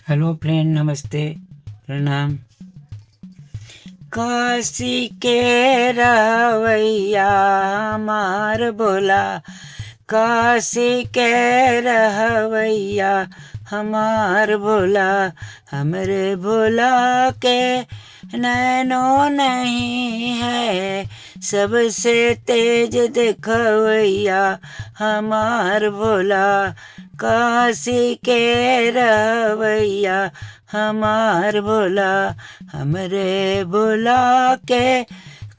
Hello friend, नमस्ते, प्रणाम। काशी के रहवैया हमार भोला, काशी के रहवैया हमार भोला, हमरे भोला के नैनो नहीं है, सबसे तेज देखवैया हमार भोला, काशी के रहवैया हमार भोला, हमरे भोला के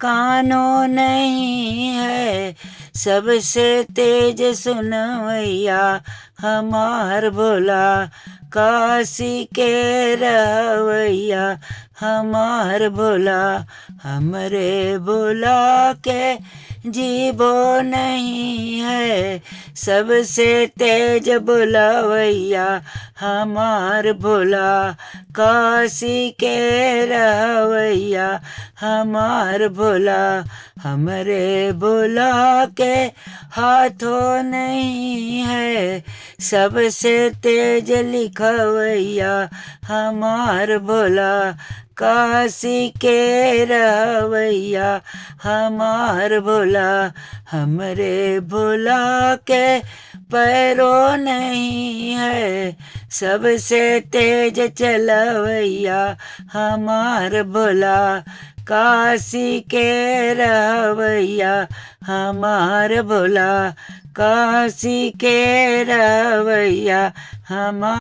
कानों नहीं है, सबसे तेज सुनवैया हमार भोला, काशी के रहवैया हमार भोला, हमरे भोला के जीवो नहीं है, सबसे तेज बुलवैया हमार भोला, काशी के रहवैया हमार भोला, हमरे भोला के हाथों नहीं है, सबसे तेज लिखवैया हमार भोला, काशी के रहवैया हमार भोला, हमरे भोला के पैरों नहीं है, सबसे तेज चलवैया हमार भोला, काशी के रहवैया हमार भोला, काशी के रहवैया हमार